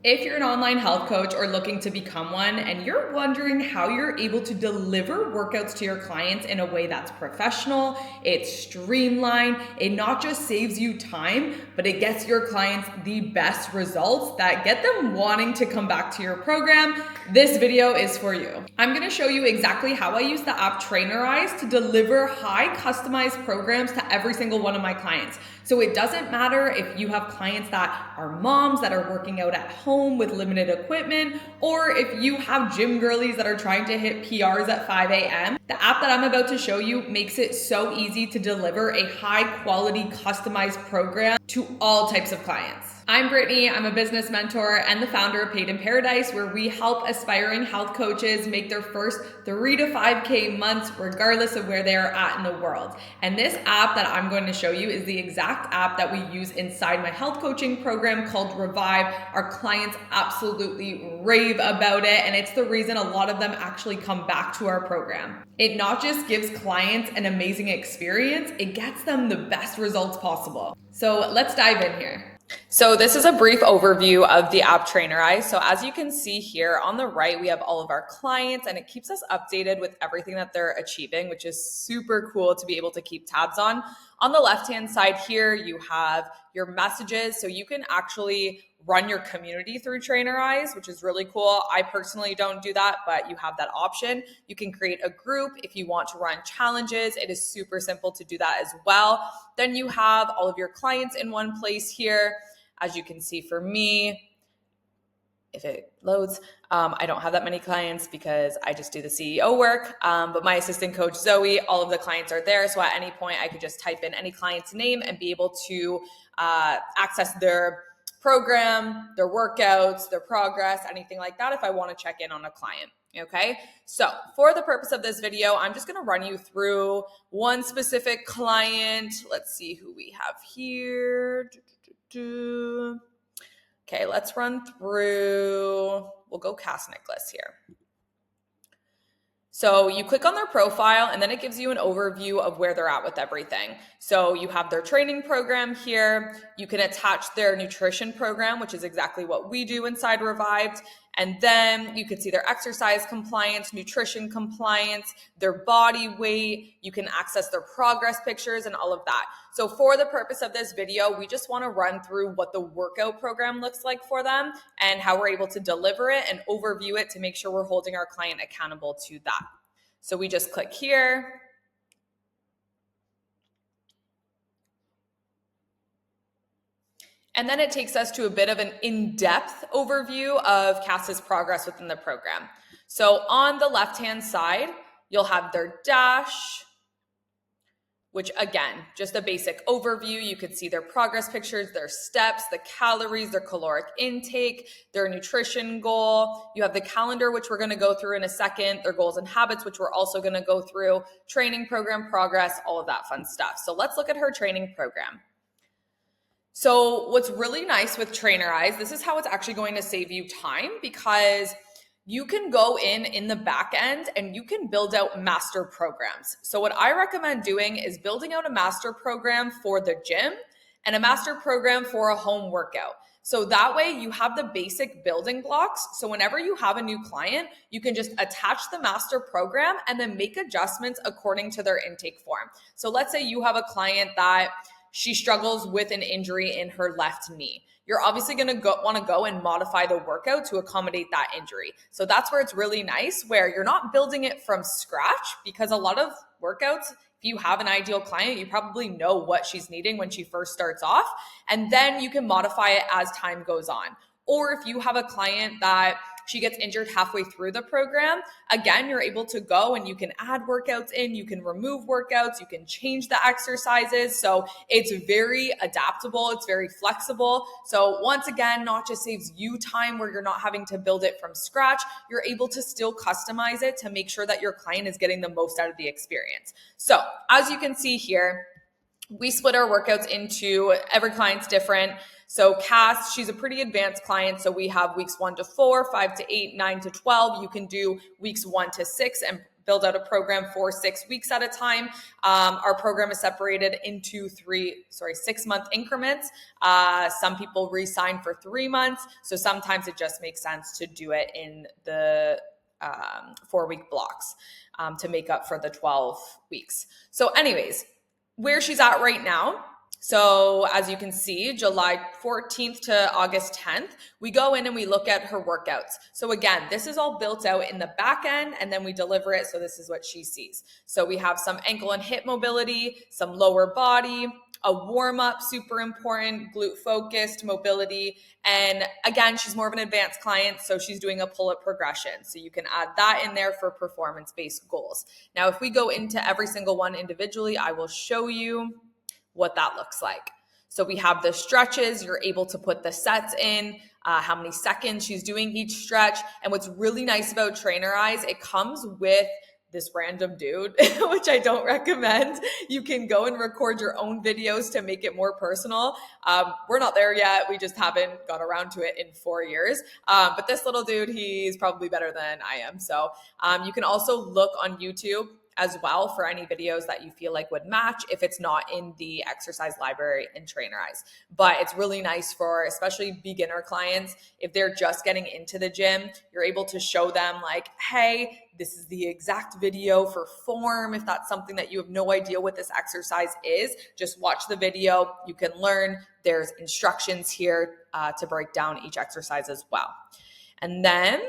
If you're an online health coach or looking to become one and you're wondering how you're able to deliver workouts to your clients in a way that's professional, it's streamlined, it not just saves you time, but it gets your clients the best results that get them wanting to come back to your program, this video is for you. I'm going to show you exactly how I use the app Trainerize to deliver high customized programs to every single one of my clients. So it doesn't matter if you have clients that are moms that are working out at home with limited equipment, or if you have gym girlies that are trying to hit PRs at 5 a.m. The app that I'm about to show you makes it so easy to deliver a high quality customized program to all types of clients. I'm Brittany, I'm a business mentor and the founder of Paid in Paradise, where we help aspiring health coaches make their first 3 to 5K months regardless of where they are at in the world. And this app that I'm going to show you is the exact app that we use inside my health coaching program called Revive. Our clients absolutely rave about it, and it's the reason a lot of them actually come back to our program. It not just gives clients an amazing experience, it gets them the best results possible. So let's dive in here. So this is a brief overview of the app Trainerize. So as you can see here on the right, we have all of our clients and it keeps us updated with everything that they're achieving, which is super cool to be able to keep tabs on. On the left-hand side here, you have your messages. So you can actually run your community through Trainerize, which is really cool. I personally don't do that, but you have that option. You can create a group if you want to run challenges. It is super simple to do that as well. Then you have all of your clients in one place here. As you can see for me, if it loads, I don't have that many clients because I just do the CEO work, but my assistant coach, Zoe, all of the clients are there. So at any point, I could just type in any client's name and be able to access their program, their workouts, their progress, anything like that if I want to check in on a client. Okay, so for the purpose of this video, I'm just going to run you through one specific client. Let's see who we have here. Okay, let's run through, we'll go Cass Nicholas here. So you click on their profile and then it gives you an overview of where they're at with everything. So you have their training program here. You can attach their nutrition program, which is exactly what we do inside Revived. And then you can see their exercise compliance, nutrition compliance, their body weight. You can access their progress pictures and all of that. So for the purpose of this video, we just want to run through what the workout program looks like for them and how we're able to deliver it and overview it to make sure we're holding our client accountable to that. So we just click here. And then it takes us to a bit of an in-depth overview of Cass's progress within the program. So on the left-hand side, you'll have their dash, which again, just a basic overview. You can see their progress pictures, their steps, the calories, their caloric intake, their nutrition goal. You have the calendar, which we're going to go through in a second, their goals and habits, which we're also going to go through, training program progress, all of that fun stuff. So let's look at her training program. So what's really nice with Trainerize, this is how it's actually going to save you time, because you can go in the back end and you can build out master programs. So what I recommend doing is building out a master program for the gym and a master program for a home workout. So that way you have the basic building blocks. So whenever you have a new client, you can just attach the master program and then make adjustments according to their intake form. So let's say you have a client that she struggles with an injury in her left knee. You're obviously going to want to go and modify the workout to accommodate that injury. So that's where it's really nice, where you're not building it from scratch, because a lot of workouts, if you have an ideal client, you probably know what she's needing when she first starts off, and then you can modify it as time goes on. Or if you have a client that she gets injured halfway through the program, again, you're able to go and you can add workouts in, you can remove workouts, you can change the exercises. So it's very adaptable, it's very flexible. So once again, not just saves you time where you're not having to build it from scratch, you're able to still customize it to make sure that your client is getting the most out of the experience. So as you can see here, we split our workouts into, every client's different. So Cass, she's a pretty advanced client. So we have weeks 1 to 4, 5 to 8, 9 to 12. You can do weeks 1 to 6 and build out a program for 6 weeks at a time. Our program is separated into 6-month increments. Some people re-sign for 3 months. So sometimes it just makes sense to do it in the 4-week blocks to make up for the 12 weeks. So anyways, where she's at right now. So as you can see, July 14th to August 10th, we go in and we look at her workouts. So again, this is all built out in the back end and then we deliver it. So this is what she sees. So we have some ankle and hip mobility, some lower body, a warm up, super important, glute focused mobility. And again, she's more of an advanced client. So she's doing a pull-up progression. So you can add that in there for performance-based goals. Now, if we go into every single one individually, I will show you what that looks like. So we have the stretches. You're able to put the sets in, how many seconds she's doing each stretch. And what's really nice about Trainerize, it comes with this random dude, which I don't recommend. You can go and record your own videos to make it more personal. We're not there yet. We just haven't got around to it in 4 years. But this little dude, he's probably better than I am. So you can also look on YouTube as well for any videos that you feel like would match if it's not in the exercise library in Trainerize. But it's really nice for especially beginner clients. If they're just getting into the gym, you're able to show them like, hey, this is the exact video for form. If that's something that you have no idea what this exercise is, just watch the video. You can learn. There's instructions here to break down each exercise as well. And then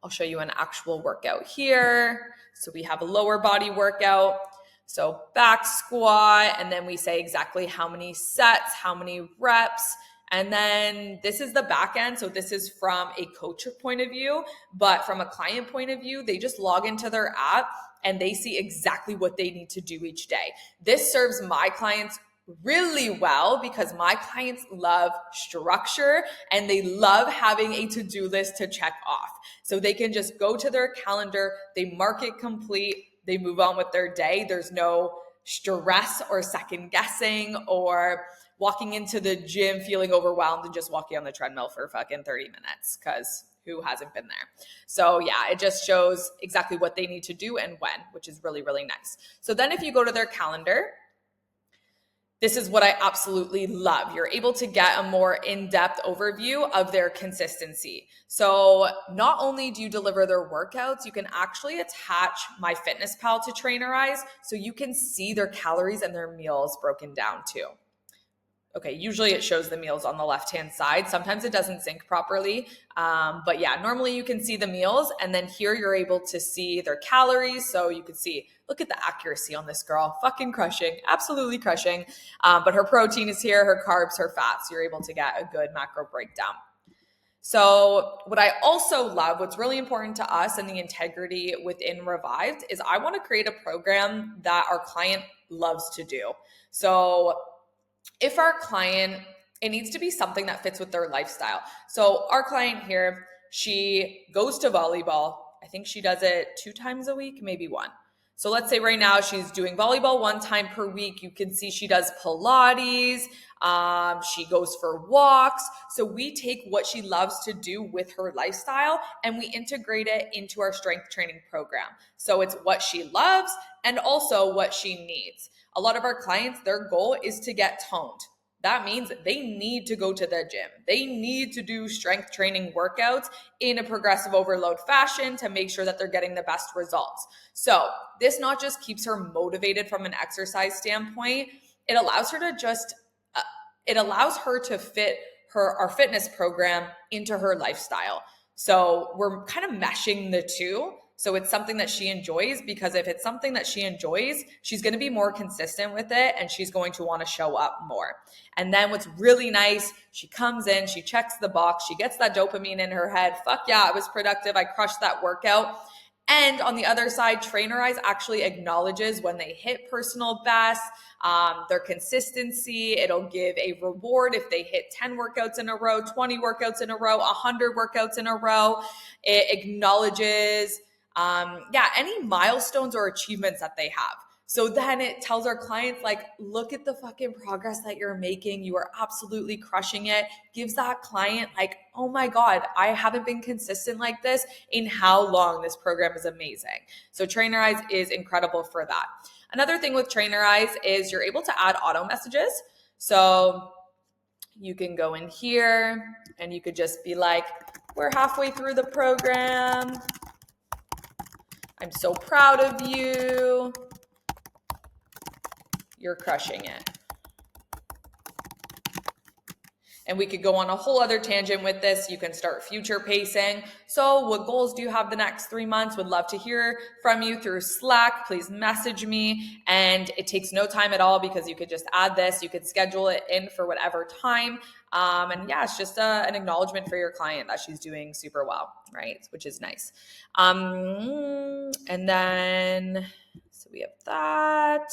I'll show you an actual workout here. So we have a lower body workout. So back squat, and then we say exactly how many sets, how many reps. And then this is the back end. So this is from a coach point of view, but from a client point of view, they just log into their app and they see exactly what they need to do each day. This serves my clients really well because my clients love structure and they love having a to-do list to check off. So they can just go to their calendar, they mark it complete, they move on with their day. There's no stress or second guessing or walking into the gym feeling overwhelmed and just walking on the treadmill for fucking 30 minutes because who hasn't been there? So yeah, it just shows exactly what they need to do and when, which is really, really nice. So then if you go to their calendar, this is what I absolutely love. You're able to get a more in-depth overview of their consistency. So not only do you deliver their workouts, you can actually attach MyFitnessPal to Trainerize so you can see their calories and their meals broken down too. Okay, usually it shows the meals on the left-hand side. Sometimes it doesn't sync properly. But yeah, normally you can see the meals and then here you're able to see their calories. So you can see, look at the accuracy on this girl, fucking crushing, absolutely crushing. But her protein is here, her carbs, her fats. So you're able to get a good macro breakdown. So what I also love, what's really important to us and the integrity within Revived is I want to create a program that our client loves to do. So if our client, it needs to be something that fits with their lifestyle. So our client here, she goes to volleyball. I think she does it 2 times a week, maybe 1. So let's say right now she's doing volleyball 1 time per week. You can see she does Pilates. She goes for walks. So we take what she loves to do with her lifestyle and we integrate it into our strength training program. So it's what she loves and also what she needs. A lot of our clients, their goal is to get toned. That means they need to go to the gym. They need to do strength training workouts in a progressive overload fashion to make sure that they're getting the best results. So this not just keeps her motivated from an exercise standpoint, it allows her to fit our fitness program into her lifestyle. So we're kind of meshing the two. So it's something that she enjoys because if it's something that she enjoys, she's going to be more consistent with it and she's going to want to show up more. And then what's really nice, she comes in, she checks the box, she gets that dopamine in her head. Fuck yeah, I was productive. I crushed that workout. And on the other side, Trainerize actually acknowledges when they hit personal best, their consistency. It'll give a reward if they hit 10 workouts in a row, 20 workouts in a row, 100 workouts in a row. It acknowledges any milestones or achievements that they have. So then it tells our clients, like, look at the fucking progress that you're making. You are absolutely crushing it. Gives that client like, oh my God, I haven't been consistent like this in how long? This program is amazing. So Trainerize is incredible for that. Another thing with Trainerize is you're able to add auto messages. So you can go in here and you could just be like, we're halfway through the program. I'm so proud of you. You're crushing it. And we could go on a whole other tangent with this. You can start future pacing. So what goals do you have the next 3 months? Would love to hear from you through Slack. Please message me. And it takes no time at all because you could just add this. You could schedule it in for whatever time. And yeah, it's just an acknowledgement for your client that she's doing super well, right? Which is nice. And then, so we have that.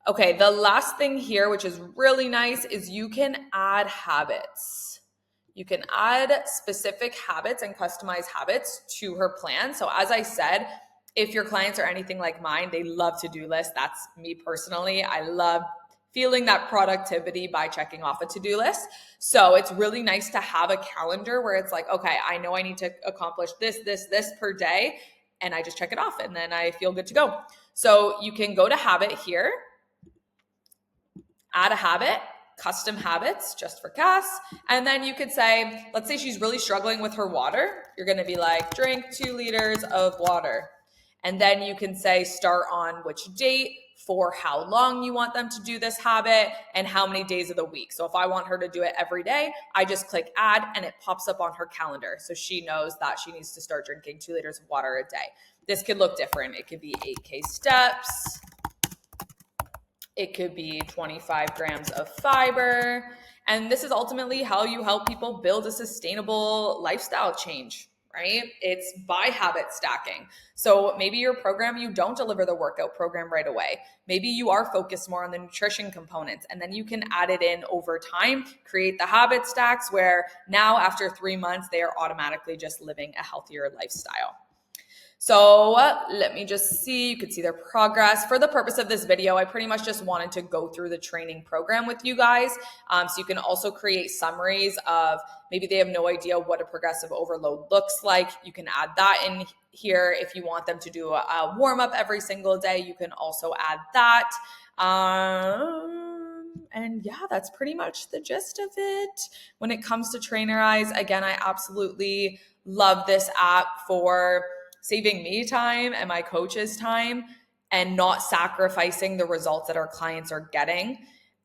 Okay, the last thing here, which is really nice, is you can add habits. You can add specific habits and customize habits to her plan. So as I said, if your clients are anything like mine, they love to-do lists. That's me personally. I love feeling that productivity by checking off a to-do list. So it's really nice to have a calendar where it's like, okay, I know I need to accomplish this per day, and I just check it off, and then I feel good to go. So you can go to habit here, add a habit, custom habits just for Cass. And then you could say, let's say she's really struggling with her water. You're going to be like, drink 2 liters of water. And then you can say, start on which date, for how long you want them to do this habit, and how many days of the week. So if I want her to do it every day, I just click add and it pops up on her calendar. So she knows that she needs to start drinking 2 liters of water a day. This could look different. It could be 8K steps. It could be 25 grams of fiber. And this is ultimately how you help people build a sustainable lifestyle change, right? It's by habit stacking. So maybe your program, you don't deliver the workout program right away. Maybe you are focused more on the nutrition components, and then you can add it in over time, create the habit stacks where now after 3 months, they are automatically just living a healthier lifestyle. So let me just see, you can see their progress. For the purpose of this video, I pretty much just wanted to go through the training program with you guys. So you can also create summaries of maybe they have no idea what a progressive overload looks like. You can add that in here. If you want them to do a warm up every single day, you can also add that. And yeah, that's pretty much the gist of it. When it comes to Trainerize, again, I absolutely love this app for saving me time and my coach's time and not sacrificing the results that our clients are getting.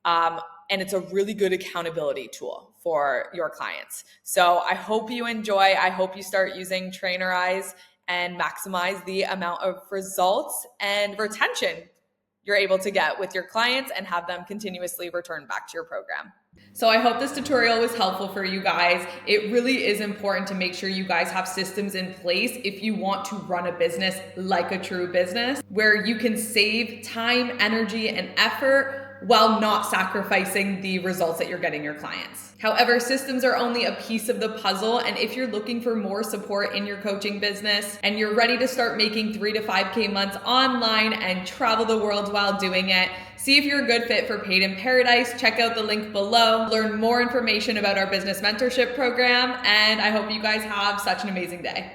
And it's a really good accountability tool for your clients. So I hope you enjoy. I hope you start using Trainerize and maximize the amount of results and retention you're able to get with your clients and have them continuously return back to your program. So I hope this tutorial was helpful for you guys. It really is important to make sure you guys have systems in place if you want to run a business like a true business, where you can save time, energy, and effort while not sacrificing the results that you're getting your clients. However, systems are only a piece of the puzzle, and if you're looking for more support in your coaching business and you're ready to start making 3 to 5K months online and travel the world while doing it, see if you're a good fit for Paid in Paradise. Check out the link below. Learn more information about our business mentorship program, and I hope you guys have such an amazing day.